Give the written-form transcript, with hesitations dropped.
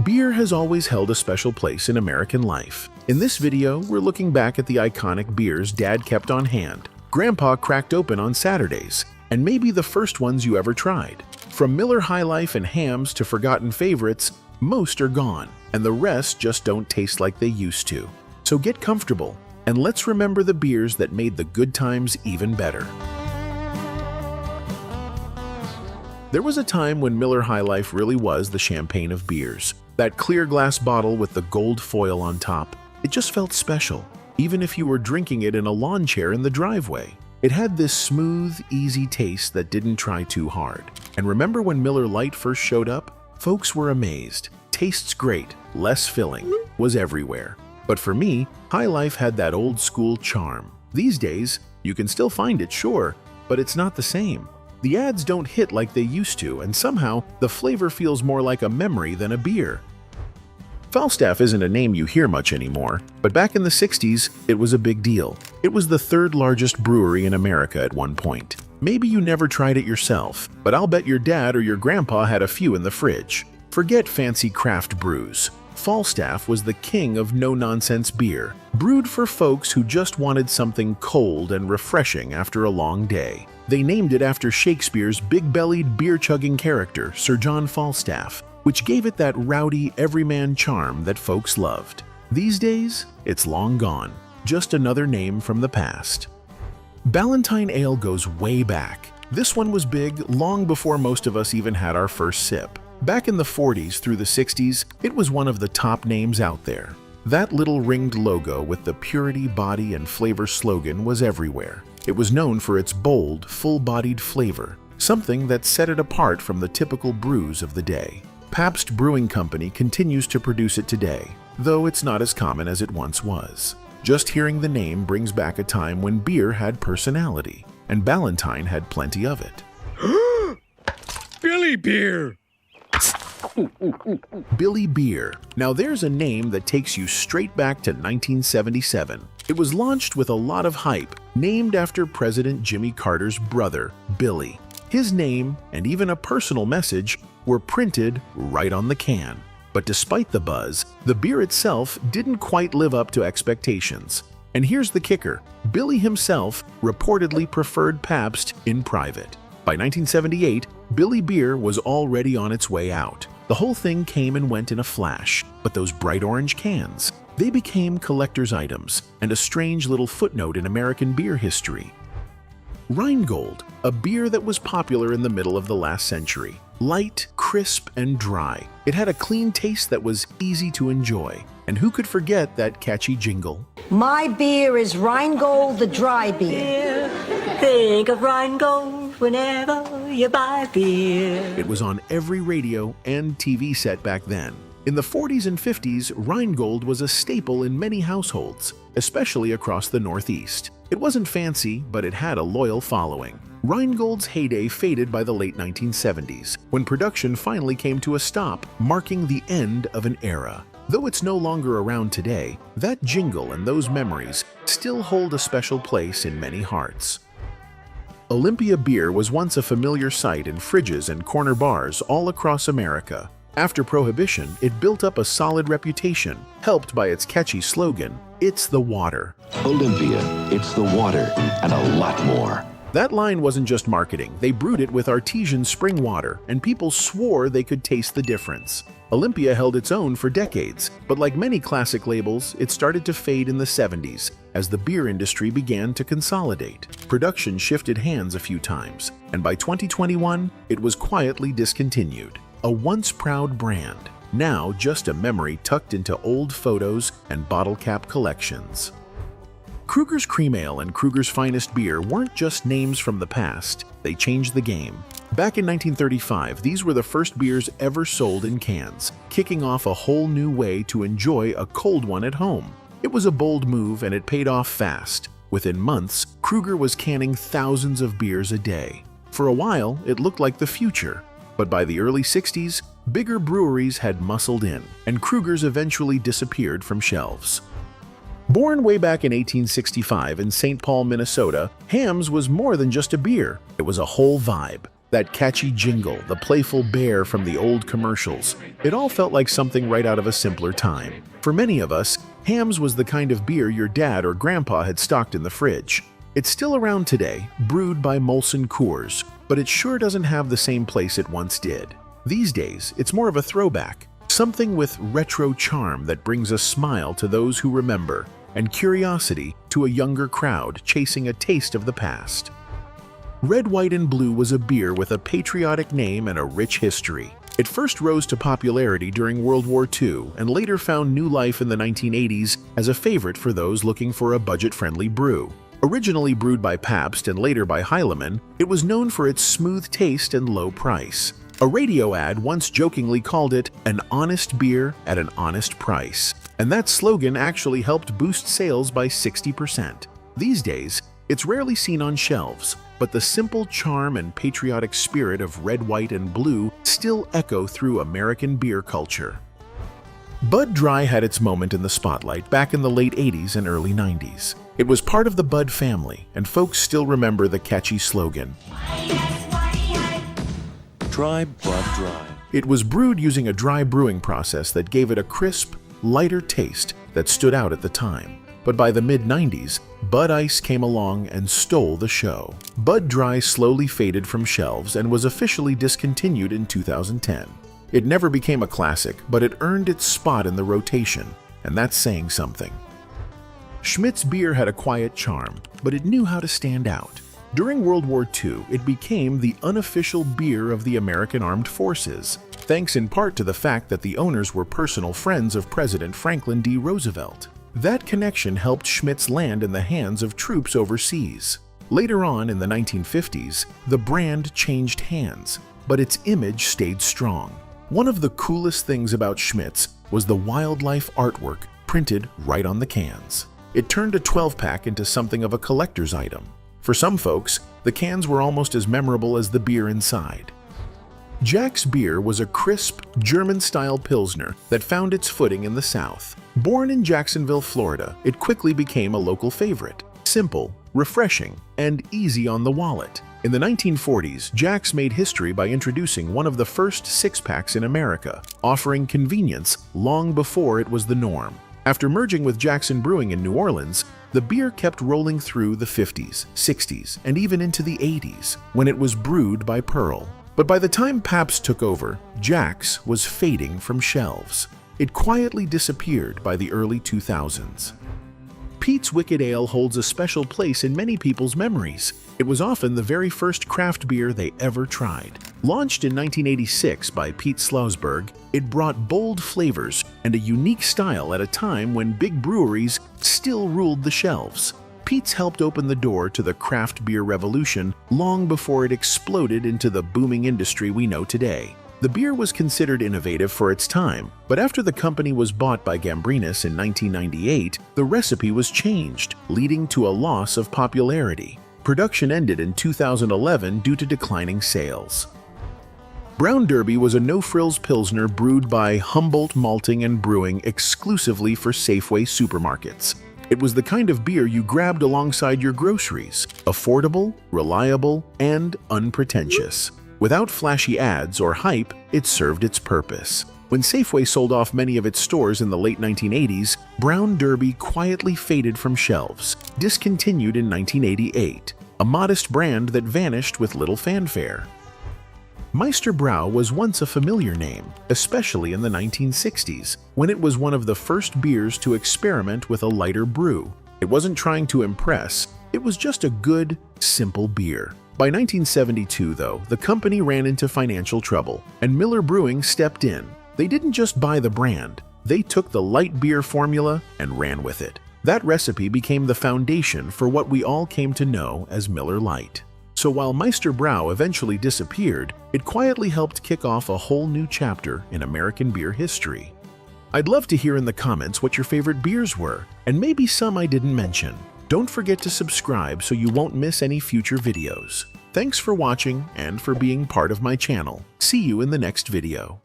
Beer has always held a special place in American life. In this video, we're looking back at the iconic beers Dad kept on hand, Grandpa cracked open on Saturdays, and maybe the first ones you ever tried. From Miller High Life and Hamm's to forgotten favorites, most are gone, and the rest just don't taste like they used to. So get comfortable, and let's remember the beers that made the good times even better. There was a time when Miller High Life really was the champagne of beers. That clear glass bottle with the gold foil on top, it just felt special, even if you were drinking it in a lawn chair in the driveway. It had this smooth, easy taste that didn't try too hard. And remember when Miller Lite first showed up? Folks were amazed. Tastes great, less filling, was everywhere. But for me, High Life had that old school charm. These days, you can still find it, sure, but it's not the same. The ads don't hit like they used to, and somehow the flavor feels more like a memory than a beer. Falstaff isn't a name you hear much anymore, but back in the 60s, it was a big deal. It was the third largest brewery in America at one point. Maybe you never tried it yourself, but I'll bet your dad or your grandpa had a few in the fridge. Forget fancy craft brews. Falstaff was the king of no-nonsense beer, brewed for folks who just wanted something cold and refreshing after a long day. They named it after Shakespeare's big-bellied, beer-chugging character, Sir John Falstaff, which gave it that rowdy, everyman charm that folks loved. These days, it's long gone, just another name from the past. Ballantine Ale goes way back. This one was big long before most of us even had our first sip. Back in the 40s through the 60s, it was one of the top names out there. That little ringed logo with the purity, body, and flavor slogan was everywhere. It was known for its bold, full-bodied flavor, something that set it apart from the typical brews of the day. Pabst Brewing Company continues to produce it today, though it's not as common as it once was. Just hearing the name brings back a time when beer had personality, and Ballantine had plenty of it. Billy Beer! Billy Beer. Now there's a name that takes you straight back to 1977. It was launched with a lot of hype, named after President Jimmy Carter's brother, Billy. His name, and even a personal message, were printed right on the can. But despite the buzz, the beer itself didn't quite live up to expectations. And here's the kicker: Billy himself reportedly preferred Pabst in private. By 1978, Billy Beer was already on its way out. The whole thing came and went in a flash, but those bright orange cans, they became collector's items and a strange little footnote in American beer history. Rheingold, a beer that was popular in the middle of the last century. Light, crisp, and dry. It had a clean taste that was easy to enjoy. And who could forget that catchy jingle? My beer is Rheingold, the dry beer. Think of Rheingold whenever you buy beer. It was on every radio and TV set back then. In the 40s and 50s, Rheingold was a staple in many households, especially across the Northeast. It wasn't fancy, but it had a loyal following. Rheingold's heyday faded by the late 1970s, when production finally came to a stop, marking the end of an era. Though it's no longer around today, that jingle and those memories still hold a special place in many hearts. Olympia Beer was once a familiar sight in fridges and corner bars all across America. After Prohibition, it built up a solid reputation, helped by its catchy slogan, "It's the water." Olympia, it's the water, and a lot more. That line wasn't just marketing. They brewed it with artesian spring water, and people swore they could taste the difference. Olympia held its own for decades, but like many classic labels, it started to fade in the 70s as the beer industry began to consolidate. Production shifted hands a few times, and by 2021, it was quietly discontinued. A once proud brand, now just a memory tucked into old photos and bottle cap collections. Krueger's Cream Ale and Krueger's Finest Beer weren't just names from the past, they changed the game. Back in 1935, these were the first beers ever sold in cans, kicking off a whole new way to enjoy a cold one at home. It was a bold move and it paid off fast. Within months, Krueger was canning thousands of beers a day. For a while, it looked like the future. But by the early 60s, bigger breweries had muscled in, and Krueger's eventually disappeared from shelves. Born way back in 1865 in St. Paul, Minnesota, Hamm's was more than just a beer. It was a whole vibe. That catchy jingle, the playful bear from the old commercials, it all felt like something right out of a simpler time. For many of us, Hamm's was the kind of beer your dad or grandpa had stocked in the fridge. It's still around today, brewed by Molson Coors, but it sure doesn't have the same place it once did. These days, it's more of a throwback, something with retro charm that brings a smile to those who remember, and curiosity to a younger crowd chasing a taste of the past. Red, White, and Blue was a beer with a patriotic name and a rich history. It first rose to popularity during World War II and later found new life in the 1980s as a favorite for those looking for a budget-friendly brew. Originally brewed by Pabst and later by Heilemann, it was known for its smooth taste and low price. A radio ad once jokingly called it an honest beer at an honest price, and that slogan actually helped boost sales by 60%. These days, it's rarely seen on shelves, but the simple charm and patriotic spirit of Red, White, and Blue still echo through American beer culture. Bud Dry had its moment in the spotlight back in the late 80s and early 90s. It was part of the Bud family, and folks still remember the catchy slogan. Try Bud Dry. It was brewed using a dry brewing process that gave it a crisp, lighter taste that stood out at the time. But by the mid-90s, Bud Ice came along and stole the show. Bud Dry slowly faded from shelves and was officially discontinued in 2010. It never became a classic, but it earned its spot in the rotation, and that's saying something. Schmidt's beer had a quiet charm, but it knew how to stand out. During World War II, it became the unofficial beer of the American Armed Forces, thanks in part to the fact that the owners were personal friends of President Franklin D. Roosevelt. That connection helped Schmidt's land in the hands of troops overseas. Later on in the 1950s, the brand changed hands, but its image stayed strong. One of the coolest things about Schmidt's was the wildlife artwork printed right on the cans. It turned a 12-pack into something of a collector's item. For some folks, the cans were almost as memorable as the beer inside. Jax Beer was a crisp, German-style Pilsner that found its footing in the South. Born in Jacksonville, Florida, it quickly became a local favorite. Simple, refreshing, and easy on the wallet. In the 1940s, Jax made history by introducing one of the first six-packs in America, offering convenience long before it was the norm. After merging with Jackson Brewing in New Orleans, the beer kept rolling through the 50s, 60s, and even into the 80s, when it was brewed by Pearl. But by the time Pabst took over, Jax was fading from shelves. It quietly disappeared by the early 2000s. Pete's Wicked Ale holds a special place in many people's memories. It was often the very first craft beer they ever tried. Launched in 1986 by Pete Slausberg, it brought bold flavors and a unique style at a time when big breweries still ruled the shelves. Pete's helped open the door to the craft beer revolution long before it exploded into the booming industry we know today. The beer was considered innovative for its time, but after the company was bought by Gambrinus in 1998, the recipe was changed, leading to a loss of popularity. Production ended in 2011 due to declining sales. Brown Derby was a no-frills Pilsner brewed by Humboldt Malting and Brewing exclusively for Safeway supermarkets. It was the kind of beer you grabbed alongside your groceries, affordable, reliable, and unpretentious. Without flashy ads or hype, it served its purpose. When Safeway sold off many of its stores in the late 1980s, Brown Derby quietly faded from shelves, discontinued in 1988, a modest brand that vanished with little fanfare. Meister Brau was once a familiar name, especially in the 1960s, when it was one of the first beers to experiment with a lighter brew. It wasn't trying to impress, it was just a good, simple beer. By 1972, though, the company ran into financial trouble, and Miller Brewing stepped in. They didn't just buy the brand, they took the light beer formula and ran with it. That recipe became the foundation for what we all came to know as Miller Lite. So while Meister Brau eventually disappeared, it quietly helped kick off a whole new chapter in American beer history. I'd love to hear in the comments what your favorite beers were, and maybe some I didn't mention. Don't forget to subscribe so you won't miss any future videos. Thanks for watching and for being part of my channel. See you in the next video.